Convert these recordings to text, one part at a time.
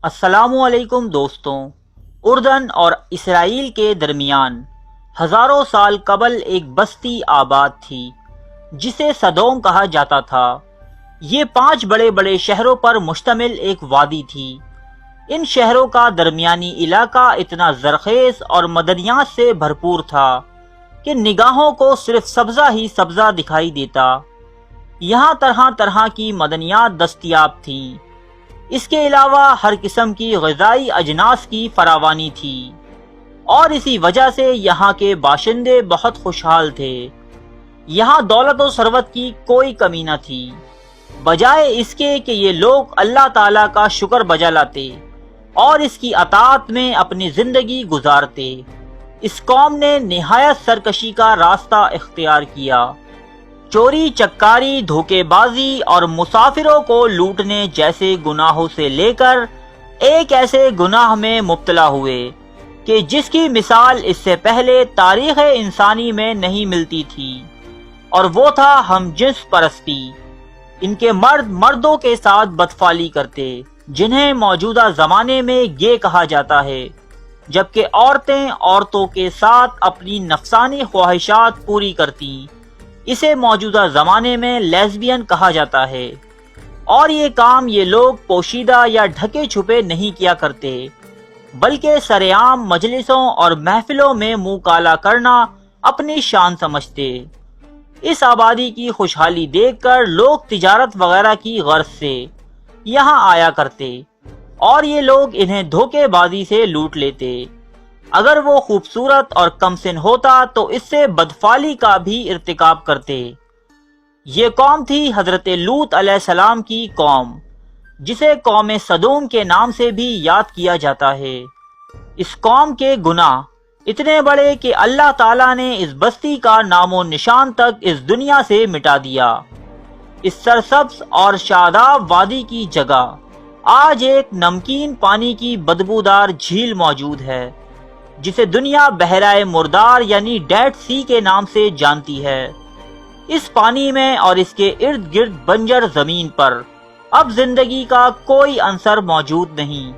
السلام علیکم دوستوں۔ اردن اور اسرائیل کے درمیان ہزاروں سال قبل ایک بستی آباد تھی جسے سدوم کہا جاتا تھا۔ یہ 5 بڑے بڑے شہروں پر مشتمل ایک وادی تھی۔ ان شہروں کا درمیانی علاقہ اتنا زرخیز اور معدنیات سے بھرپور تھا کہ نگاہوں کو صرف سبزہ ہی سبزہ دکھائی دیتا۔ یہاں طرح طرح کی معدنیات دستیاب تھیں۔ اس کے علاوہ ہر قسم کی غذائی اجناس کی فراوانی تھی، اور اسی وجہ سے یہاں کے باشندے بہت خوشحال تھے۔ یہاں دولت و ثروت کی کوئی کمی نہ تھی، بجائے اس کے کہ یہ لوگ اللہ تعالیٰ کا شکر بجا لاتے اور اس کی اطاعت میں اپنی زندگی گزارتے۔ اس قوم نے نہایت سرکشی کا راستہ اختیار کیا۔ چوری چکاری، دھوکے بازی اور مسافروں کو لوٹنے جیسے گناہوں سے لے کر ایک ایسے گناہ میں مبتلا ہوئے کہ جس کی مثال اس سے پہلے تاریخ انسانی میں نہیں ملتی تھی، اور وہ تھا ہم جنس پرستی۔ ان کے مرد مردوں کے ساتھ بدفعلی کرتے، جنہیں موجودہ زمانے میں گے کہا جاتا ہے، جبکہ عورتیں عورتوں کے ساتھ اپنی نفسانی خواہشات پوری کرتی۔ اسے موجودہ زمانے میں لیزبین کہا جاتا ہے، اور یہ کام یہ لوگ پوشیدہ یا ڈھکے چھپے نہیں کیا کرتے، بلکہ سرعام مجلسوں اور محفلوں میں منہ کالا کرنا اپنی شان سمجھتے۔ اس آبادی کی خوشحالی دیکھ کر لوگ تجارت وغیرہ کی غرض سے یہاں آیا کرتے، اور یہ لوگ انہیں دھوکے بازی سے لوٹ لیتے۔ اگر وہ خوبصورت اور کم سن ہوتا تو اس سے بدفعلی کا بھی ارتکاب کرتے۔ یہ قوم تھی حضرت لوط علیہ السلام کی قوم، جسے قوم سدوم کے نام سے بھی یاد کیا جاتا ہے۔ اس قوم کے گناہ اتنے بڑے کہ اللہ تعالیٰ نے اس بستی کا نام و نشان تک اس دنیا سے مٹا دیا۔ اس سرسبز اور شاداب وادی کی جگہ آج ایک نمکین پانی کی بدبودار جھیل موجود ہے، جسے دنیا بحیرہ مردار یعنی ڈیڈ سی کے نام سے جانتی ہے۔ اس پانی میں اور اس کے ارد گرد بنجر زمین پر اب زندگی کا کوئی عنصر موجود نہیں۔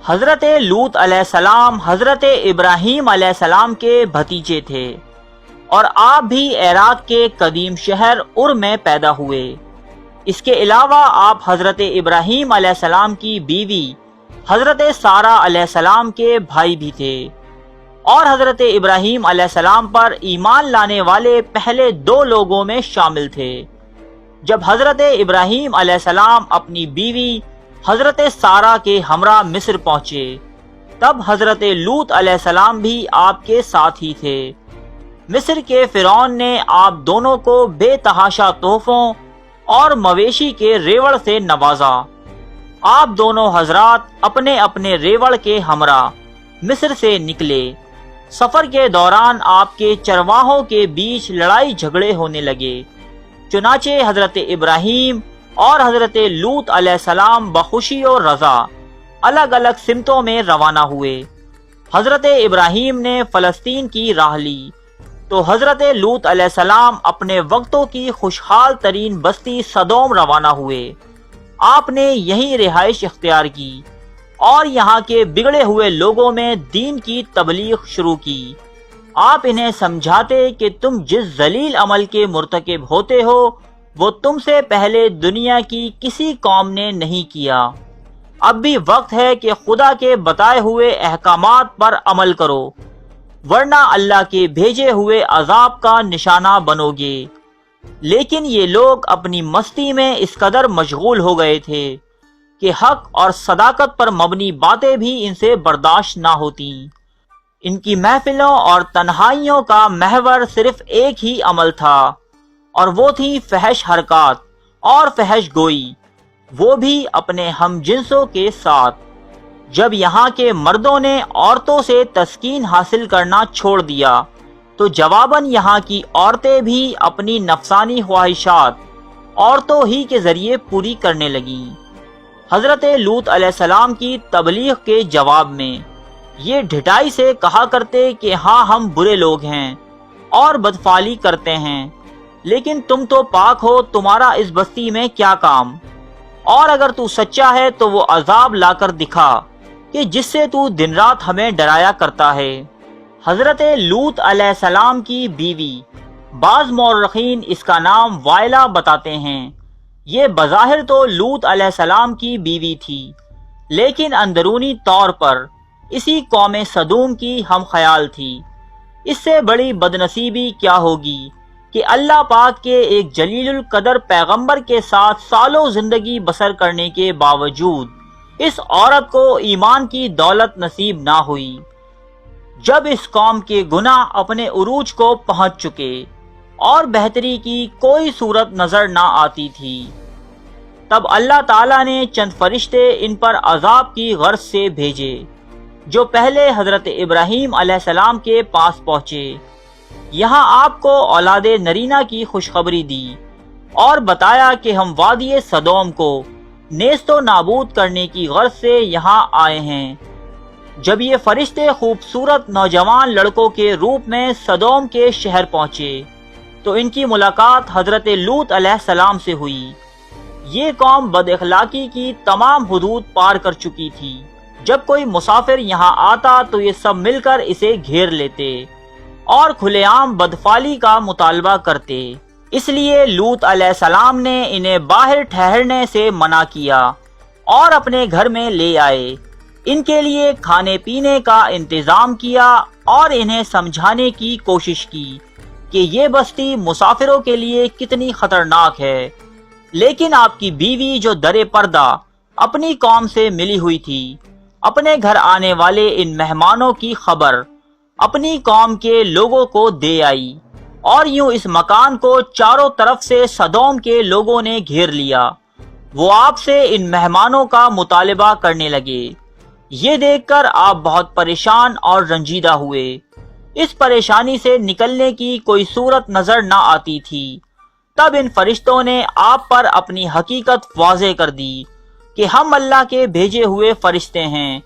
حضرت لوط علیہ السلام حضرت ابراہیم علیہ السلام کے بھتیجے تھے، اور آپ بھی عراق کے قدیم شہر ار میں پیدا ہوئے۔ اس کے علاوہ آپ حضرت ابراہیم علیہ السلام کی بیوی حضرت سارہ علیہ السلام کے بھائی بھی تھے، اور حضرت ابراہیم علیہ السلام پر ایمان لانے والے پہلے 2 لوگوں میں شامل تھے۔ جب حضرت ابراہیم علیہ السلام اپنی بیوی حضرت سارہ کے ہمراہ مصر پہنچے، تب حضرت لوط علیہ السلام بھی آپ کے ساتھ ہی تھے۔ مصر کے فرعون نے آپ دونوں کو بے تحاشا تحفوں اور مویشی کے ریوڑ سے نوازا۔ آپ دونوں حضرات اپنے اپنے ریوڑ کے ہمراہ مصر سے نکلے۔ سفر کے دوران آپ کے چرواہوں کے بیچ لڑائی جھگڑے ہونے لگے، چنانچہ حضرت ابراہیم اور حضرت لوط علیہ السلام بخوشی و رضا الگ الگ سمتوں میں روانہ ہوئے۔ حضرت ابراہیم نے فلسطین کی راہ لی، تو حضرت لوط علیہ السلام اپنے وقتوں کی خوشحال ترین بستی سدوم روانہ ہوئے۔ آپ نے یہیں رہائش اختیار کی اور یہاں کے بگڑے ہوئے لوگوں میں دین کی تبلیغ شروع کی۔ آپ انہیں سمجھاتے کہ تم جس ذلیل عمل کے مرتکب ہوتے ہو وہ تم سے پہلے دنیا کی کسی قوم نے نہیں کیا۔ اب بھی وقت ہے کہ خدا کے بتائے ہوئے احکامات پر عمل کرو، ورنہ اللہ کے بھیجے ہوئے عذاب کا نشانہ بنو گے۔ لیکن یہ لوگ اپنی مستی میں اس قدر مشغول ہو گئے تھے کہ حق اور صداقت پر مبنی باتیں بھی ان سے برداشت نہ ہوتی۔ ان کی محفلوں اور تنہائیوں کا محور صرف ایک ہی عمل تھا، اور وہ تھی فحش حرکات اور فحش گوئی، وہ بھی اپنے ہم جنسوں کے ساتھ۔ جب یہاں کے مردوں نے عورتوں سے تسکین حاصل کرنا چھوڑ دیا تو جواباً یہاں کی عورتیں بھی اپنی نفسانی خواہشات عورتوں ہی کے ذریعے پوری کرنے لگیں۔ حضرت لوط علیہ السلام کی تبلیغ کے جواب میں یہ ڈھٹائی سے کہا کرتے کہ ہاں ہم برے لوگ ہیں اور بدفعلی کرتے ہیں، لیکن تم تو پاک ہو، تمہارا اس بستی میں کیا کام؟ اور اگر تو سچا ہے تو وہ عذاب لا کر دکھا کہ جس سے تو دن رات ہمیں ڈرایا کرتا ہے۔ حضرت لوط علیہ السلام کی بیوی، بعض مورخین اس کا نام وائلہ بتاتے ہیں۔ یہ بظاہر تو لوط علیہ السلام کی بیوی تھی، لیکن اندرونی طور پر اسی قوم سدوم کی ہم خیال تھی۔ اس سے بڑی بدنصیبی کیا ہوگی کہ اللہ پاک کے ایک جلیل القدر پیغمبر کے ساتھ سالوں زندگی بسر کرنے کے باوجود اس عورت کو ایمان کی دولت نصیب نہ ہوئی۔ جب اس قوم کے گناہ اپنے عروج کو پہنچ چکے اور بہتری کی کوئی صورت نظر نہ آتی تھی، تب اللہ تعالیٰ نے چند فرشتے ان پر عذاب کی غرض سے بھیجے، جو پہلے حضرت ابراہیم علیہ السلام کے پاس پہنچے۔ یہاں آپ کو اولاد نرینہ کی خوشخبری دی اور بتایا کہ ہم وادی سدوم کو نیست و نابود کرنے کی غرض سے یہاں آئے ہیں۔ جب یہ فرشتے خوبصورت نوجوان لڑکوں کے روپ میں سدوم کے شہر پہنچے تو ان کی ملاقات حضرت لوط علیہ السلام سے ہوئی۔ یہ قوم بد اخلاقی کی تمام حدود پار کر چکی تھی۔ جب کوئی مسافر یہاں آتا تو یہ سب مل کر اسے گھیر لیتے اور کھلے عام بدفعلی کا مطالبہ کرتے۔ اس لیے لوط علیہ السلام نے انہیں باہر ٹھہرنے سے منع کیا اور اپنے گھر میں لے آئے، ان کے لیے کھانے پینے کا انتظام کیا اور انہیں سمجھانے کی کوشش کی کہ یہ بستی مسافروں کے لیے کتنی خطرناک ہے۔ لیکن آپ کی بیوی جو در پردہ اپنی قوم سے ملی ہوئی تھی، اپنے گھر آنے والے ان مہمانوں کی خبر اپنی قوم کے لوگوں کو دے آئی، اور یوں اس مکان کو چاروں طرف سے سدوم کے لوگوں نے گھیر لیا۔ وہ آپ سے ان مہمانوں کا مطالبہ کرنے لگے۔ یہ دیکھ کر آپ بہت پریشان اور رنجیدہ ہوئے۔ اس پریشانی سے نکلنے کی کوئی صورت نظر نہ آتی تھی۔ تب ان فرشتوں نے آپ پر اپنی حقیقت واضح کر دی کہ ہم اللہ کے بھیجے ہوئے فرشتے ہیں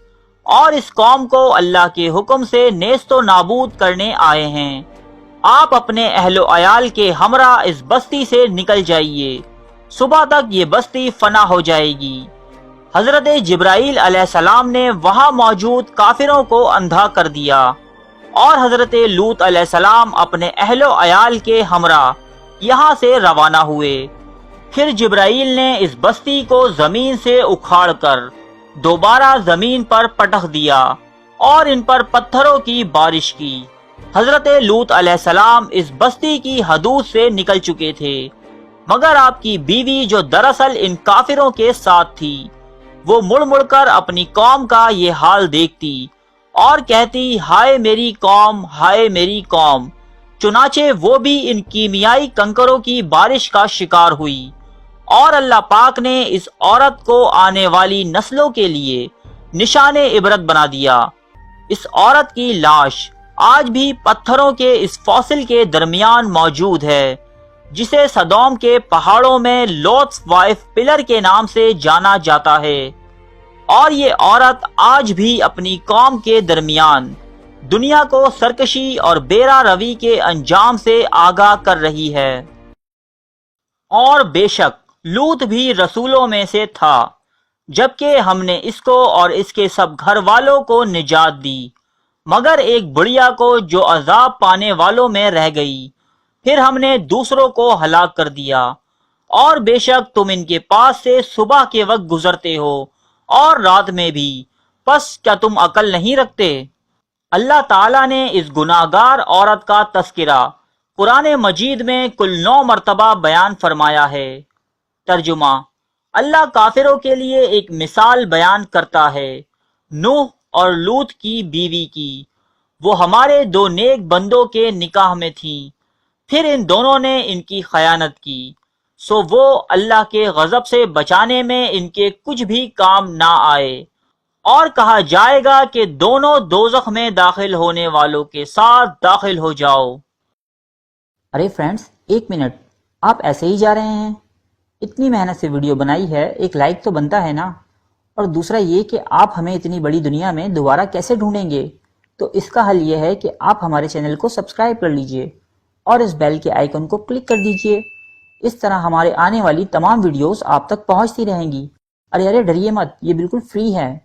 اور اس قوم کو اللہ کے حکم سے نیست و نابود کرنے آئے ہیں۔ آپ اپنے اہل و عیال کے ہمراہ اس بستی سے نکل جائیے، صبح تک یہ بستی فنا ہو جائے گی۔ حضرت جبرائیل علیہ السلام نے وہاں موجود کافروں کو اندھا کر دیا اور حضرت لوط علیہ السلام اپنے اہل و عیال کے ہمراہ یہاں سے روانہ ہوئے۔ پھر جبرائیل نے اس بستی کو زمین سے اکھاڑ کر دوبارہ زمین پر پٹخ دیا اور ان پر پتھروں کی بارش کی۔ حضرت لوط علیہ السلام اس بستی کی حدود سے نکل چکے تھے، مگر آپ کی بیوی جو دراصل ان کافروں کے ساتھ تھی، وہ مڑ مڑ کر اپنی قوم کا یہ حال دیکھتی اور کہتی، ہائے میری قوم، ہائے میری قوم۔ چنانچہ وہ بھی ان کیمیائی کنکروں کی بارش کا شکار ہوئی، اور اللہ پاک نے اس عورت کو آنے والی نسلوں کے لیے نشان عبرت بنا دیا۔ اس عورت کی لاش آج بھی پتھروں کے اس فوسل کے درمیان موجود ہے، جسے سدوم کے پہاڑوں میں لوتس وائف پلر کے نام سے جانا جاتا ہے، اور یہ عورت آج بھی اپنی قوم کے درمیان دنیا کو سرکشی اور بیرا روی کے انجام سے آگاہ کر رہی ہے۔ اور بے شک لوط بھی رسولوں میں سے تھا، جبکہ ہم نے اس کو اور اس کے سب گھر والوں کو نجات دی، مگر ایک بڑیا کو جو عذاب پانے والوں میں رہ گئی۔ پھر ہم نے دوسروں کو ہلاک کر دیا، اور بے شک تم ان کے پاس سے صبح کے وقت گزرتے ہو اور رات میں بھی، پس کیا تم عقل نہیں رکھتے؟ اللہ تعالیٰ نے اس گناہ گار عورت کا تذکرہ قرآن مجید میں کل 9 مرتبہ بیان فرمایا ہے۔ ترجمہ: اللہ کافروں کے لیے ایک مثال بیان کرتا ہے نوح اور لوط کی بیوی کی۔ وہ ہمارے 2 نیک بندوں کے نکاح میں تھیں، پھر ان دونوں نے ان کی خیانت کی، سو وہ اللہ کے غضب سے بچانے میں ان کے کچھ بھی کام نہ آئے، اور کہا جائے گا کہ دونوں دوزخ میں داخل ہونے والوں کے ساتھ داخل ہو جاؤ۔ ارے فرینڈز، 1 منٹ، آپ ایسے ہی جا رہے ہیں؟ اتنی محنت سے ویڈیو بنائی ہے، ایک لائک تو بنتا ہے نا؟ اور دوسرا یہ کہ آپ ہمیں اتنی بڑی دنیا میں دوبارہ کیسے ڈھونڈیں گے؟ تو اس کا حل یہ ہے کہ آپ ہمارے چینل کو سبسکرائب کر لیجئے اور اس بیل کے آئیکن کو کلک کر دیجئے اس طرح ہمارے آنے والی تمام ویڈیوز آپ تک پہنچتی رہیں گی۔ ارے ڈریے مت، یہ بالکل فری ہے۔